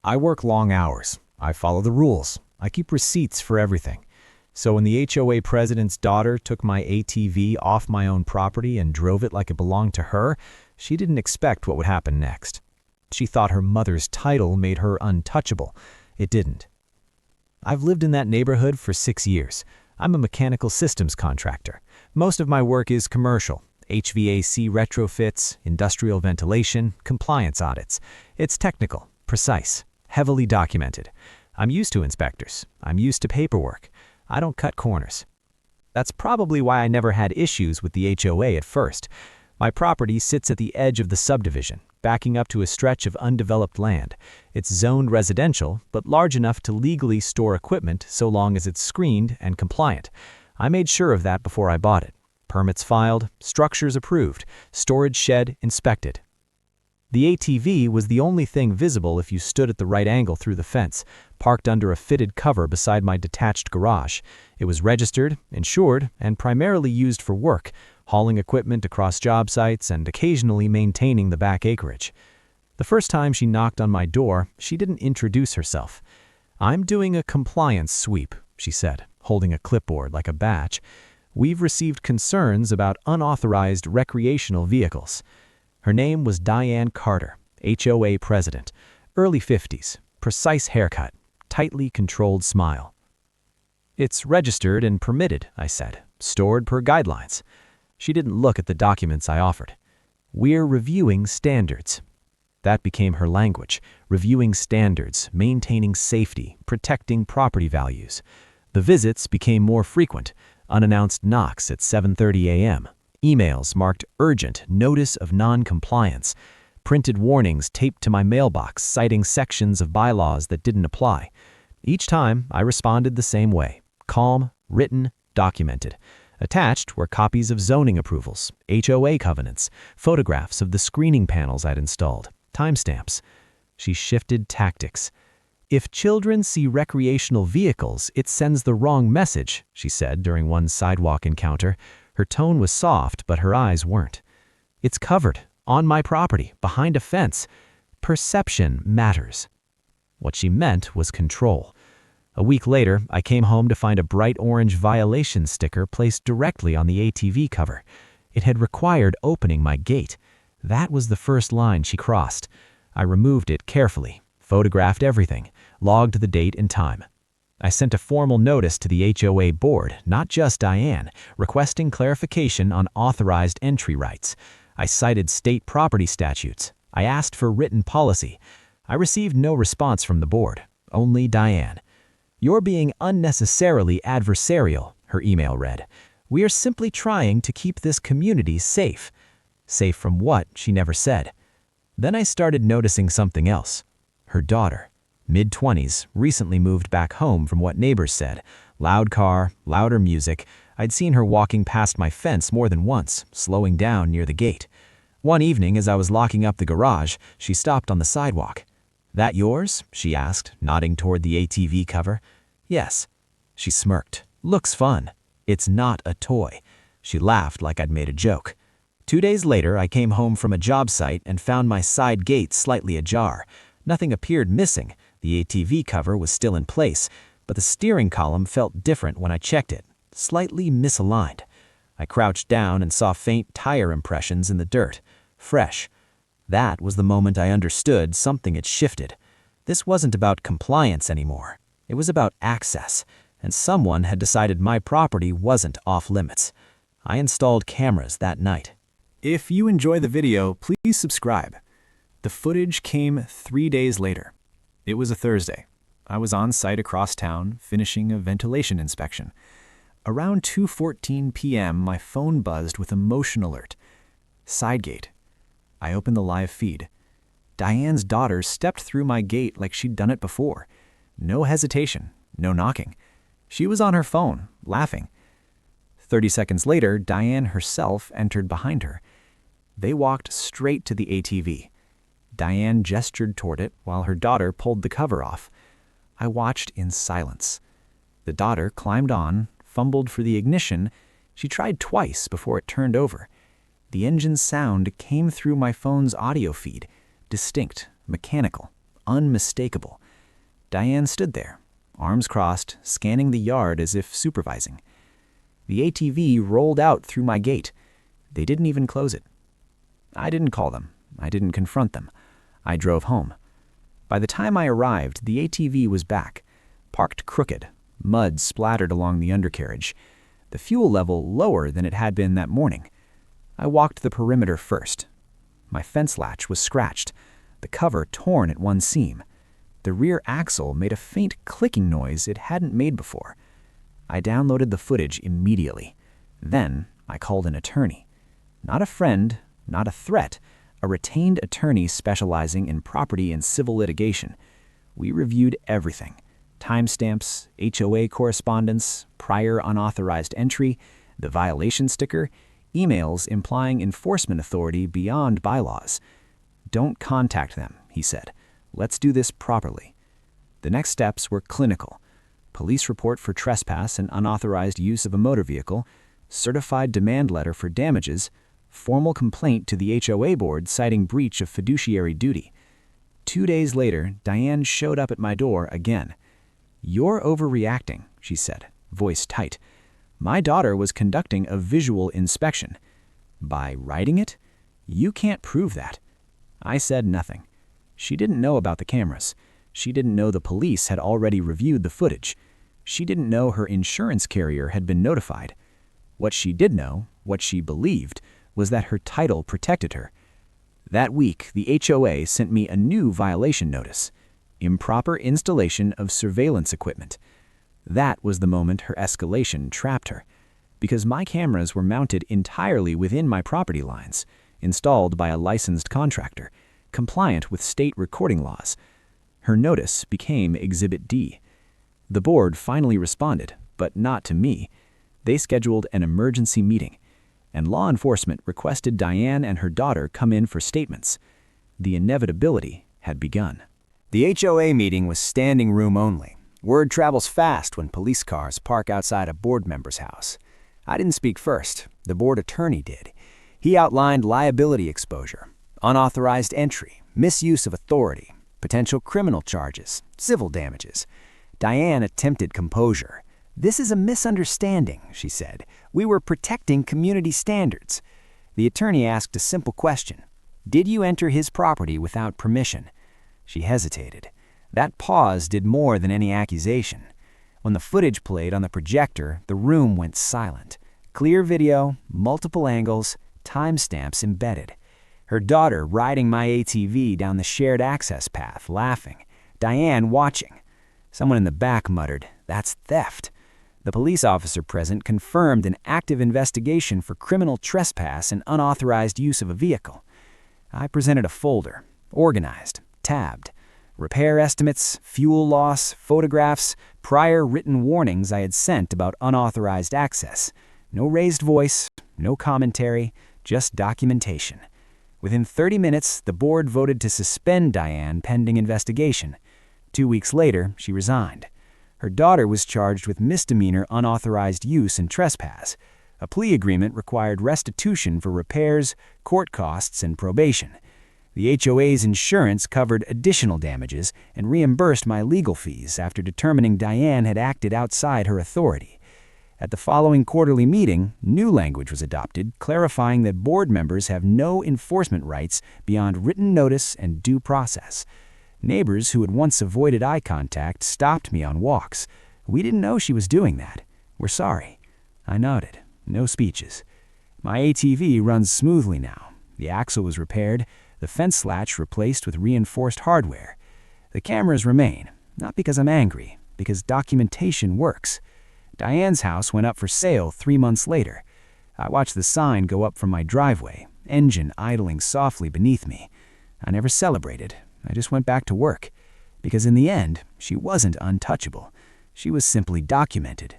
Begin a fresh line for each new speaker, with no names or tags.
I work long hours. I follow the rules. I keep receipts for everything. So when the HOA president's daughter took my ATV off my own property and drove it like it belonged to her, she didn't expect what would happen next. She thought her mother's title made her untouchable. It didn't. I've lived in that neighborhood for 6 years. I'm a mechanical systems contractor. Most of my work is commercial. HVAC retrofits, industrial ventilation, compliance audits. It's technical, precise, heavily documented. I'm used to inspectors. I'm used to paperwork. I don't cut corners. That's probably why I never had issues with the HOA at first. My property sits at the edge of the subdivision, backing up to a stretch of undeveloped land. It's zoned residential, but large enough to legally store equipment so long as it's screened and compliant. I made sure of that before I bought it. Permits filed, structures approved, storage shed inspected. The ATV was the only thing visible if you stood at the right angle through the fence, parked under a fitted cover beside my detached garage. It was registered, insured, and primarily used for work, hauling equipment across job sites and occasionally maintaining the back acreage. The first time she knocked on my door, she didn't introduce herself. "I'm doing a compliance sweep," she said, holding a clipboard like a badge. "We've received concerns about unauthorized recreational vehicles." Her name was Diane Carter, HOA president, early 50s, precise haircut, tightly controlled smile. "It's registered and permitted," I said, "stored per guidelines." She didn't look at the documents I offered. "We're reviewing standards." That became her language, reviewing standards, maintaining safety, protecting property values. The visits became more frequent, unannounced knocks at 7:30 a.m., emails marked urgent, notice of non-compliance, printed warnings taped to my mailbox citing sections of bylaws that didn't apply. Each time, I responded the same way, calm, written, documented. Attached were copies of zoning approvals, HOA covenants, photographs of the screening panels I'd installed, timestamps. She shifted tactics. "If children see recreational vehicles, it sends the wrong message," she said during one sidewalk encounter. Her tone was soft, but her eyes weren't. "It's covered, on my property, behind a fence. Perception matters." What she meant was control. A week later, I came home to find a bright orange violation sticker placed directly on the ATV cover. It had required opening my gate. That was the first line she crossed. I removed it carefully, photographed everything, logged the date and time. I sent a formal notice to the HOA board, not just Diane, requesting clarification on authorized entry rights. I cited state property statutes. I asked for written policy. I received no response from the board, only Diane. "You're being unnecessarily adversarial," her email read. "We are simply trying to keep this community safe." Safe from what, she never said. Then I started noticing something else. Her daughter, mid-20s, recently moved back home from what neighbors said. Loud car, louder music. I'd seen her walking past my fence more than once, slowing down near the gate. One evening, as I was locking up the garage, she stopped on the sidewalk. "That yours?" she asked, nodding toward the ATV cover. "Yes." She smirked. "Looks fun." "It's not a toy." She laughed like I'd made a joke. 2 days later, I came home from a job site and found my side gate slightly ajar. Nothing appeared missing. The ATV cover was still in place, but the steering column felt different when I checked it, slightly misaligned. I crouched down and saw faint tire impressions in the dirt, fresh. That was the moment I understood something had shifted. This wasn't about compliance anymore. It was about access, and someone had decided my property wasn't off limits. I installed cameras that night. If you enjoy the video, please subscribe. The footage came 3 days later. It was a Thursday. I was on site across town, finishing a ventilation inspection. Around 2:14 p.m., my phone buzzed with a motion alert. Sidegate. I opened the live feed. Diane's daughter stepped through my gate like she'd done it before. No hesitation, no knocking. She was on her phone, laughing. 30 seconds later, Diane herself entered behind her. They walked straight to the ATV. Diane gestured toward it while her daughter pulled the cover off. I watched in silence. The daughter climbed on, fumbled for the ignition. She tried twice before it turned over. The engine's sound came through my phone's audio feed, distinct, mechanical, unmistakable. Diane stood there, arms crossed, scanning the yard as if supervising. The ATV rolled out through my gate. They didn't even close it. I didn't call them. I didn't confront them. I drove home. By the time I arrived, the ATV was back, parked crooked, mud splattered along the undercarriage, the fuel level lower than it had been that morning. I walked the perimeter first. My fence latch was scratched, the cover torn at one seam. The rear axle made a faint clicking noise it hadn't made before. I downloaded the footage immediately. Then I called an attorney. Not a friend, not a threat, a retained attorney specializing in property and civil litigation. We reviewed everything: timestamps, HOA correspondence, prior unauthorized entry, the violation sticker, emails implying enforcement authority beyond bylaws. "Don't contact them," he said. "Let's do this properly." The next steps were clinical: police report for trespass and unauthorized use of a motor vehicle, certified demand letter for damages, formal complaint to the HOA board citing breach of fiduciary duty. 2 days later, Diane showed up at my door again. "You're overreacting," she said, voice tight. "My daughter was conducting a visual inspection." "By writing it? You can't prove that." I said nothing. She didn't know about the cameras. She didn't know the police had already reviewed the footage. She didn't know her insurance carrier had been notified. What she did know, what she believed, was that her title protected her. That week, the HOA sent me a new violation notice: improper installation of surveillance equipment. That was the moment her escalation trapped her, because my cameras were mounted entirely within my property lines, installed by a licensed contractor, compliant with state recording laws. Her notice became Exhibit D. The board finally responded, but not to me. They scheduled an emergency meeting, and law enforcement requested Diane and her daughter come in for statements. The inevitability had begun. The HOA meeting was standing room only. Word travels fast when police cars park outside a board member's house. I didn't speak first. The board attorney did. He outlined liability exposure, unauthorized entry, misuse of authority, potential criminal charges, civil damages. Diane attempted composure. "This is a misunderstanding," she said. "We were protecting community standards." The attorney asked a simple question: "Did you enter his property without permission?" She hesitated. That pause did more than any accusation. When the footage played on the projector, the room went silent. Clear video, multiple angles, timestamps embedded. Her daughter riding my ATV down the shared access path, laughing. Diane watching. Someone in the back muttered, "That's theft." The police officer present confirmed an active investigation for criminal trespass and unauthorized use of a vehicle. I presented a folder, organized, tabbed. Repair estimates, fuel loss, photographs, prior written warnings I had sent about unauthorized access. No raised voice, no commentary, just documentation. Within 30 minutes, the board voted to suspend Diane pending investigation. 2 weeks later, she resigned. Her daughter was charged with misdemeanor unauthorized use and trespass. A plea agreement required restitution for repairs, court costs, and probation. The HOA's insurance covered additional damages and reimbursed my legal fees after determining Diane had acted outside her authority. At the following quarterly meeting, new language was adopted, clarifying that board members have no enforcement rights beyond written notice and due process. Neighbors who had once avoided eye contact stopped me on walks. "We didn't know she was doing that. We're sorry." I nodded. No speeches. My ATV runs smoothly now. The axle was repaired, the fence latch replaced with reinforced hardware. The cameras remain, not because I'm angry, because documentation works. Diane's house went up for sale 3 months later. I watched the sign go up from my driveway, engine idling softly beneath me. I never celebrated. I just went back to work. Because in the end, she wasn't untouchable. She was simply documented,